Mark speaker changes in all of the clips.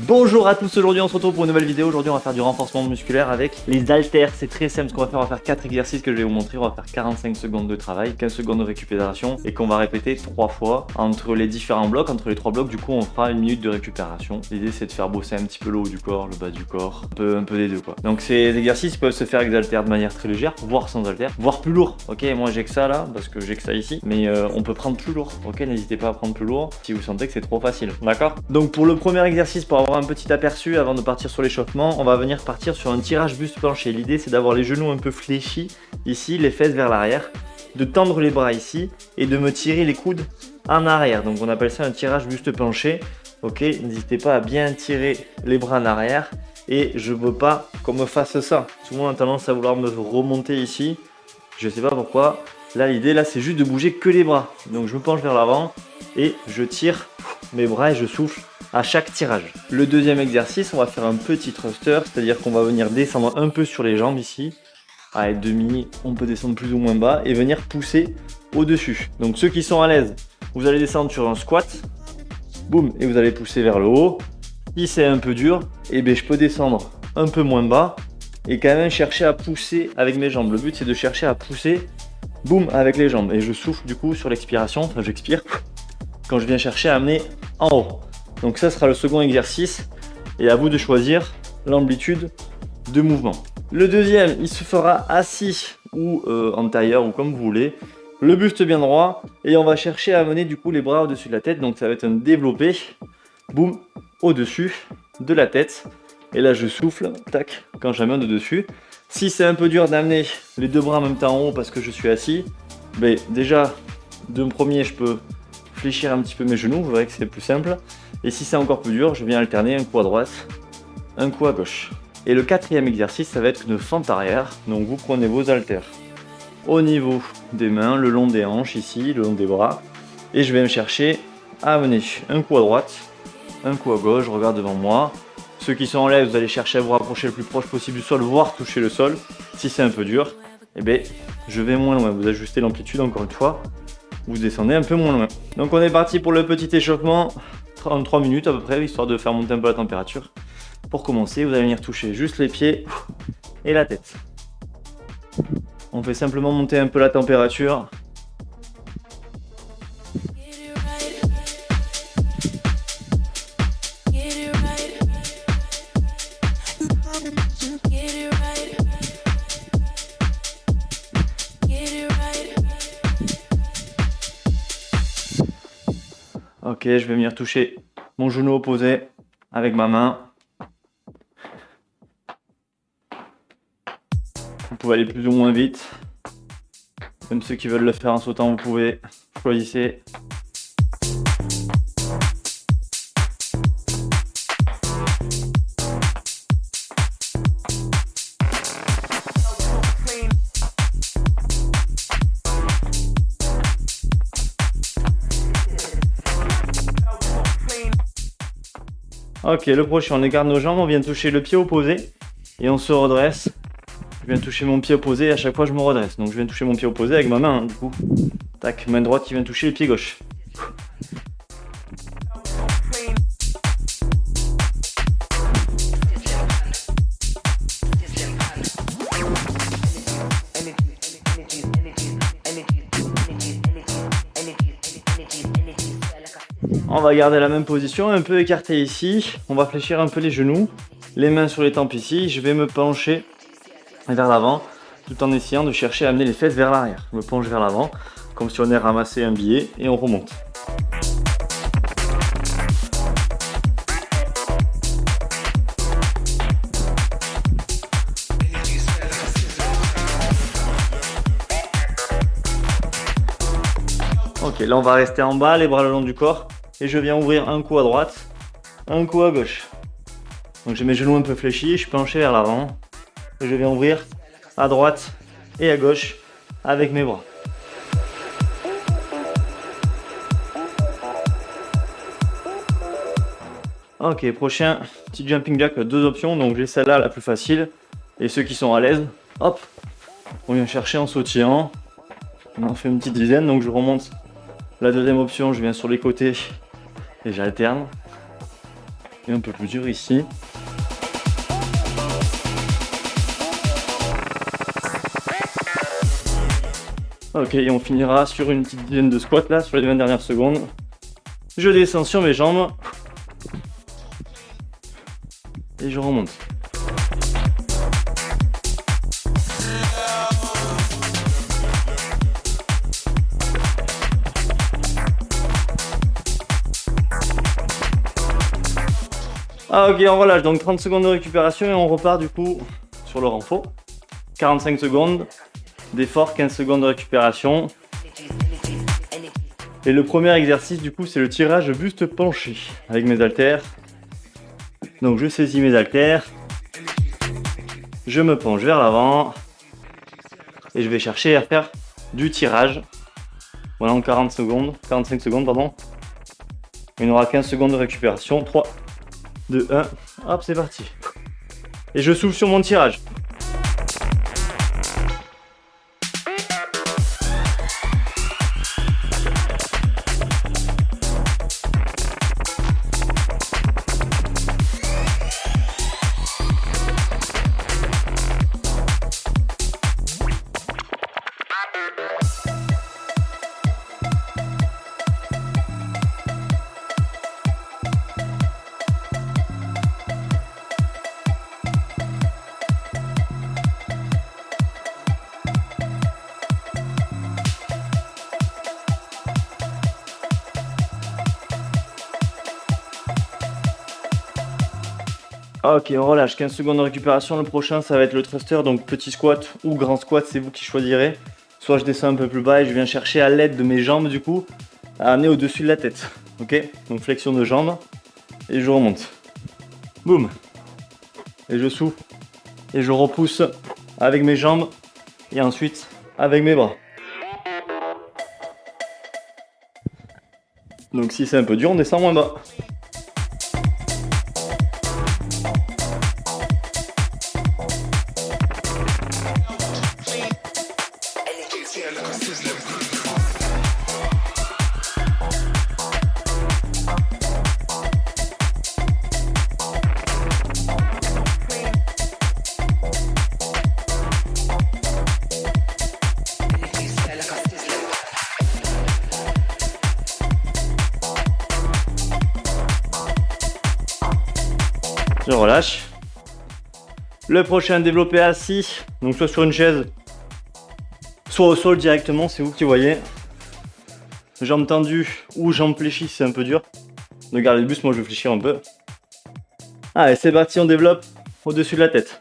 Speaker 1: Bonjour à tous, aujourd'hui on se retrouve pour une nouvelle vidéo. Aujourd'hui on va faire du renforcement musculaire avec les haltères. C'est très simple, ce qu'on va faire 4 exercices que je vais vous montrer. On va faire 45 secondes de travail, 15 secondes de récupération et qu'on va répéter 3 fois entre les différents blocs. Entre les 3 blocs, du coup on fera 1 minute de récupération. L'idée c'est de faire bosser un petit peu le haut du corps, le bas du corps, un peu des deux quoi. Donc ces exercices peuvent se faire avec des haltères de manière très légère, voire sans haltères, voire plus lourd. Ok, moi j'ai que ça là parce que j'ai que ça ici, mais on peut prendre plus lourd. Ok, n'hésitez pas à prendre plus lourd si vous sentez que c'est trop facile. D'accord? Donc pour le premier exercice, pour avoir un petit aperçu avant de partir sur l'échauffement, on va venir partir sur un tirage buste plancher. L'idée c'est d'avoir les genoux un peu fléchis ici, les fesses vers l'arrière, de tendre les bras ici et de me tirer les coudes en arrière. Donc on appelle ça un tirage buste plancher. Ok, n'hésitez pas à bien tirer les bras en arrière et je veux pas qu'on me fasse ça. Tout le monde a tendance à vouloir me remonter ici. Je sais pas pourquoi. Là l'idée là c'est juste de bouger que les bras. Donc je me penche vers l'avant et je tire mes bras et je souffle à chaque tirage. Le deuxième exercice, on va faire un petit thruster, c'est-à-dire qu'on va venir descendre un peu sur les jambes ici. À demi, on peut descendre plus ou moins bas et venir pousser au-dessus. Donc ceux qui sont à l'aise, vous allez descendre sur un squat, boum, et vous allez pousser vers le haut. Si c'est un peu dur, et bien je peux descendre un peu moins bas et quand même chercher à pousser avec mes jambes. Le but c'est de chercher à pousser, boum, avec les jambes. Et je souffle du coup sur l'expiration, enfin j'expire, quand je viens chercher à amener en haut. Donc ça sera le second exercice et à vous de choisir l'amplitude de mouvement. Le deuxième, il se fera assis ou en tailleur ou comme vous voulez. Le buste bien droit et on va chercher à amener du coup les bras au-dessus de la tête. Donc ça va être un développé, boum, au-dessus de la tête. Et là je souffle, tac, quand j'amène au-dessus. Si c'est un peu dur d'amener les deux bras en même temps en haut parce que je suis assis, mais déjà, d'un premier je peux fléchir un petit peu mes genoux, vous verrez que c'est plus simple. Et si c'est encore plus dur, je viens alterner un coup à droite, un coup à gauche. Et le quatrième exercice, ça va être une fente arrière. Donc vous prenez vos haltères au niveau des mains, le long des hanches ici, le long des bras. Et je vais me chercher à amener un coup à droite, un coup à gauche, je regarde devant moi. Ceux qui sont en l'aise, vous allez chercher à vous rapprocher le plus proche possible du sol, voire toucher le sol. Si c'est un peu dur, eh bien, je vais moins loin. Vous ajustez l'amplitude encore une fois. Vous descendez un peu moins loin. Donc on est parti pour le petit échauffement, 33 minutes à peu près, histoire de faire monter un peu la température. Pour commencer, vous allez venir toucher juste les pieds et la tête. On fait simplement monter un peu la température. Ok, je vais venir toucher mon genou opposé avec ma main. Vous pouvez aller plus ou moins vite. Même ceux qui veulent le faire en sautant, vous pouvez. Choisissez. Ok, le prochain, on écarte nos jambes, on vient toucher le pied opposé et on se redresse. Je viens toucher mon pied opposé et à chaque fois je me redresse. Donc je viens toucher mon pied opposé avec ma main, hein, du coup. Tac, main droite qui vient toucher le pied gauche. On va garder la même position, un peu écarté ici. On va fléchir un peu les genoux, les mains sur les tempes ici. Je vais me pencher vers l'avant tout en essayant de chercher à amener les fesses vers l'arrière. Je me penche vers l'avant comme si on avait ramassé un billet et on remonte. Ok, là on va rester en bas, les bras le long du corps. Et je viens ouvrir un coup à droite, un coup à gauche. Donc j'ai mes genoux un peu fléchis, je suis penché vers l'avant. Et je viens ouvrir à droite et à gauche avec mes bras. Ok, prochain petit jumping jack, 2 options. Donc j'ai celle-là la plus facile. Et ceux qui sont à l'aise, hop, on vient chercher en sautillant. On en fait une petite dizaine, donc je remonte la deuxième option, je viens sur les côtés et j'alterne. Et un peu plus dur ici. Ok, et on finira sur une petite dizaine de squats là, sur les 20 dernières secondes. Je descends sur mes jambes. Et je remonte. Ah ok, on relâche, donc 30 secondes de récupération et on repart du coup sur le renfort. 45 secondes d'effort, 15 secondes de récupération. Et le premier exercice du coup c'est le tirage buste penché avec mes haltères. Donc je saisis mes haltères, je me penche vers l'avant et je vais chercher à faire du tirage. Voilà en 45 secondes pardon. Il y aura 15 secondes de récupération. 3, 2, 1, hop c'est parti. Et je souffle sur mon tirage. Ok, on relâche, 15 secondes de récupération. Le prochain, ça va être le thruster, donc petit squat ou grand squat, c'est vous qui choisirez. Soit je descends un peu plus bas et je viens chercher à l'aide de mes jambes, du coup, à amener au-dessus de la tête. Ok, donc flexion de jambes et je remonte. Boum. Et je souffle et je repousse avec mes jambes et ensuite avec mes bras. Donc si c'est un peu dur, on descend moins bas. Je relâche. Le prochain développé assis, donc soit sur une chaise, soit au sol directement, c'est vous qui voyez. Jambes tendues ou jambes fléchies, c'est un peu dur. De garder le buste, moi je vais fléchir un peu. Allez, c'est parti, on développe au-dessus de la tête.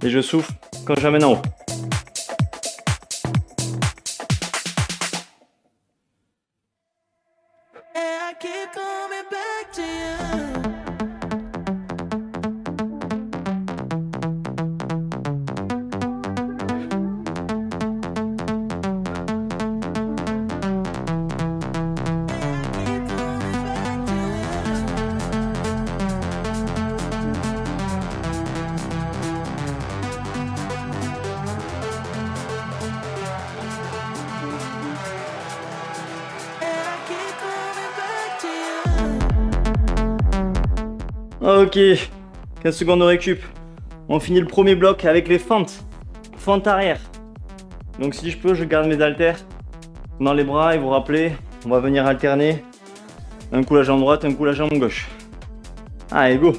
Speaker 1: Et je souffle quand j'amène en haut. Ok, 15 secondes de récup. On finit le premier bloc avec les fentes. Fente arrière. Donc si je peux, je garde mes haltères dans les bras et vous rappelez, on va venir alterner. Un coup la jambe droite, un coup la jambe gauche. Allez, go!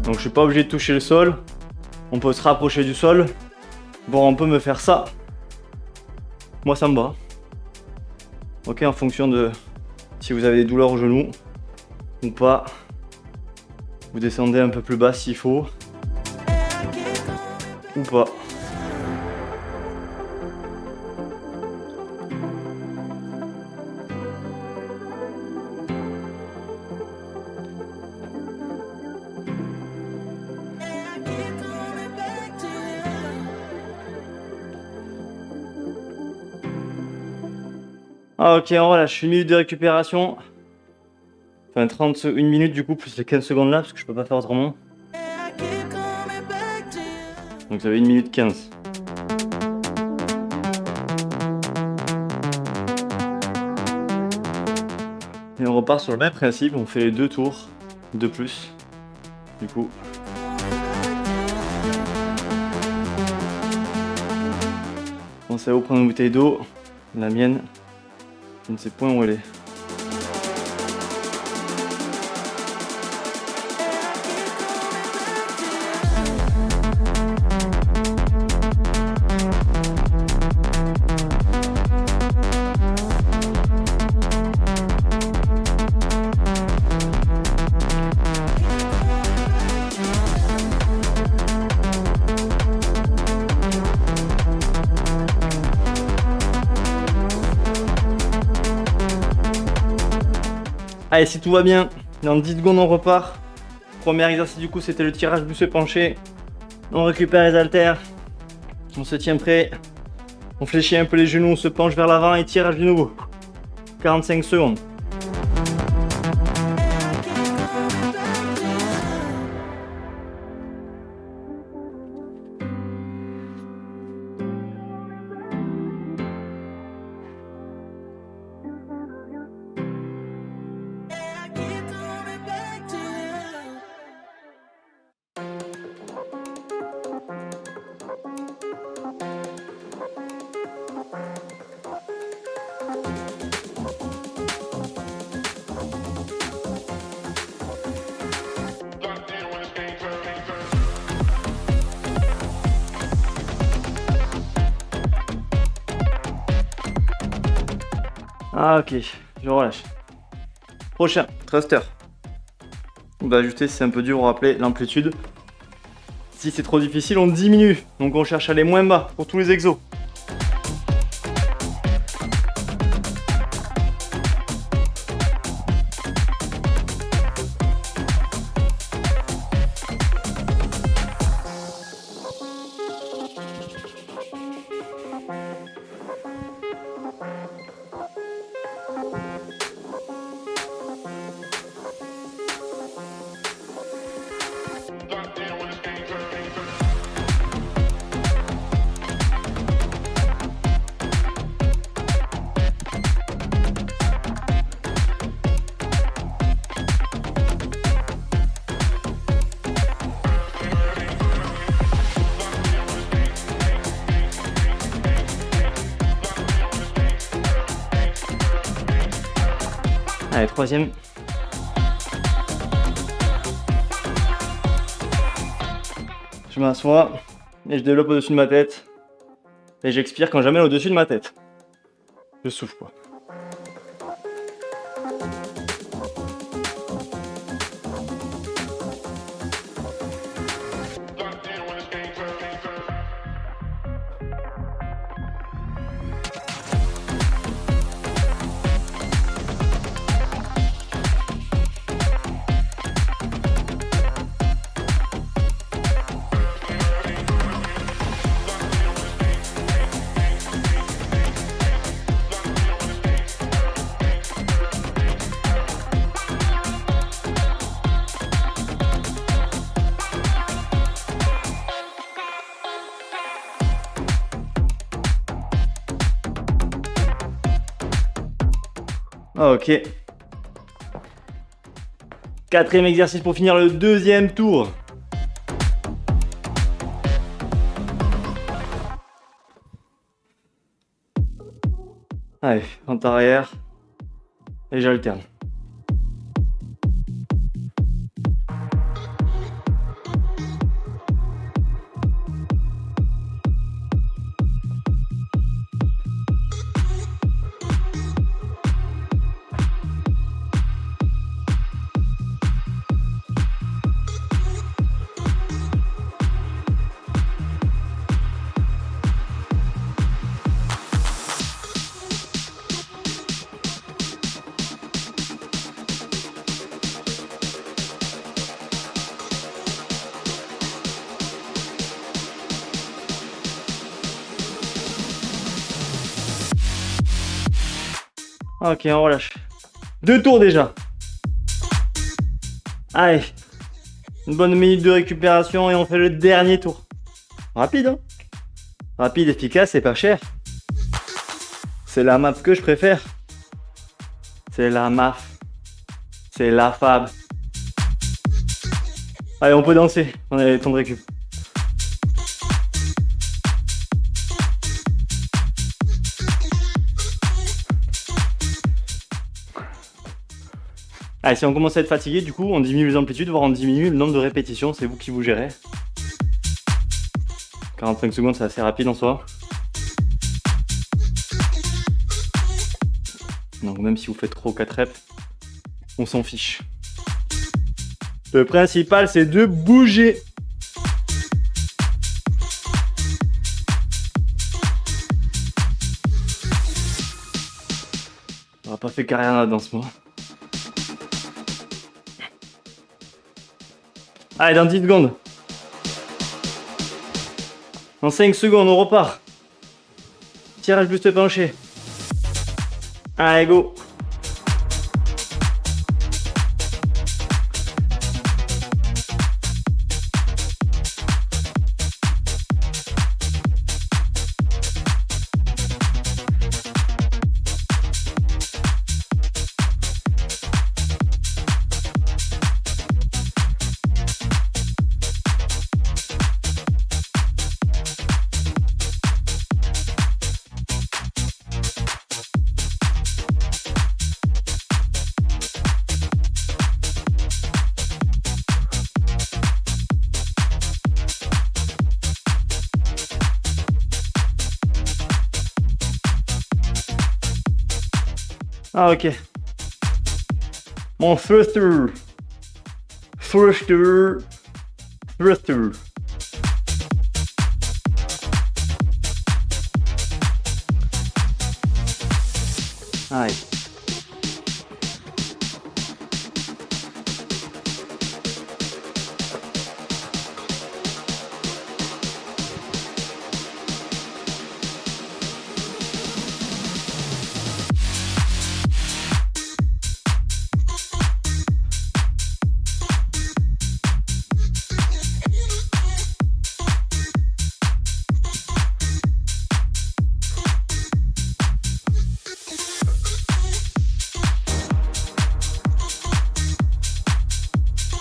Speaker 1: Donc je suis pas obligé de toucher le sol. On peut se rapprocher du sol. Bon, on peut me faire ça. Moi ça me va. Ok, en fonction de si vous avez des douleurs au genou ou pas. Vous descendez un peu plus bas s'il faut. Ou pas. Ah, ok, on relâche, 1 minute de récupération. Enfin 1 minute du coup, plus les 15 secondes là, parce que je peux pas faire autrement. Donc ça fait 1 minute 15. Et on repart sur le même principe, on fait les 2 tours de plus. Du coup. Pensez à vous prendre une bouteille d'eau. La mienne, je ne sais point où elle est. Allez, si tout va bien, dans 10 secondes on repart. Premier exercice du coup c'était le tirage buste penché. On récupère les haltères. On se tient prêt. On fléchit un peu les genoux, on se penche vers l'avant et tirage de nouveau. 45 secondes. Ah ok, je relâche. Prochain, thruster. On va ajuster si c'est un peu dur, on va rappeler l'amplitude. Si c'est trop difficile, on diminue. Donc on cherche à aller moins bas pour tous les exos. Allez, troisième. Je m'assois et je développe au-dessus de ma tête. Et j'expire quand j'amène au-dessus de ma tête. Je souffle quoi. Ok. Quatrième exercice pour finir le deuxième tour. Allez, en arrière. Et j'alterne. Ok, on relâche. 2 tours déjà. Allez. Une bonne minute de récupération et on fait le dernier tour. Rapide, hein? Rapide, efficace et pas cher. C'est la map que je préfère. C'est la MAF C'est la fab. Allez, on peut danser. On a le temps de récup. Allez, si on commence à être fatigué, du coup, on diminue les amplitudes, voire on diminue le nombre de répétitions. C'est vous qui vous gérez. 45 secondes, c'est assez rapide en soi. Donc même si vous faites 3 ou 4 reps, on s'en fiche. Le principal, c'est de bouger. On n'a pas fait carrière dans ce moment. Allez, dans 10 secondes. En 5 secondes, on repart. Tirage buste penché. Allez, go. Ah, ok. Mon thruster. Thruster. Thruster. Allez.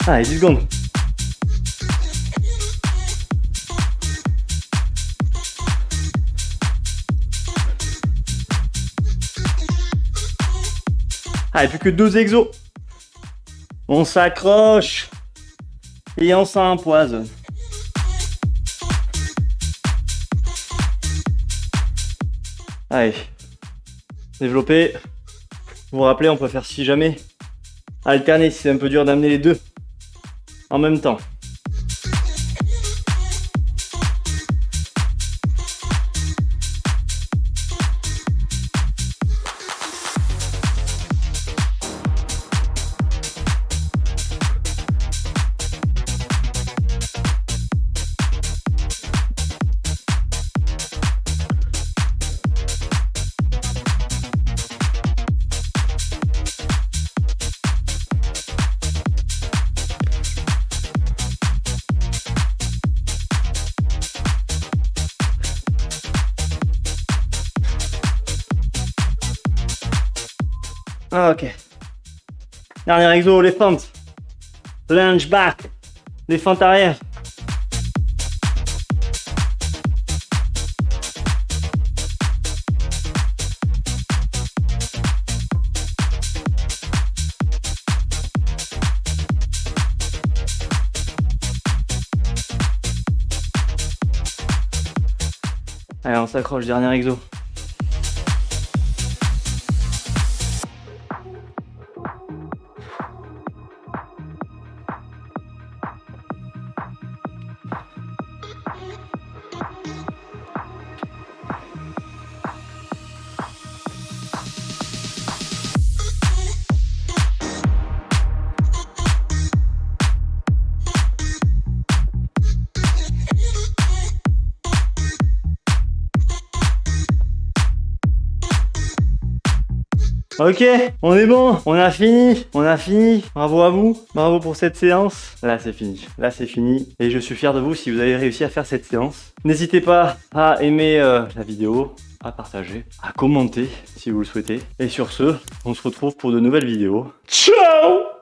Speaker 1: Allez, 10 secondes. Allez, plus que 2 exos. On s'accroche. Et on s'empoisonne. Allez. Développer. Vous vous rappelez, on peut faire si jamais. Alterner si c'est un peu dur d'amener les deux en même temps. Ah, ok. Dernier exo, les fentes. Lunge back. Les fentes arrière. Allez, on s'accroche, dernier exo. Ok, on est bon, on a fini, bravo à vous, bravo pour cette séance. Là c'est fini, et je suis fier de vous si vous avez réussi à faire cette séance. N'hésitez pas à aimer la vidéo, à partager, à commenter si vous le souhaitez. Et sur ce, on se retrouve pour de nouvelles vidéos. Ciao!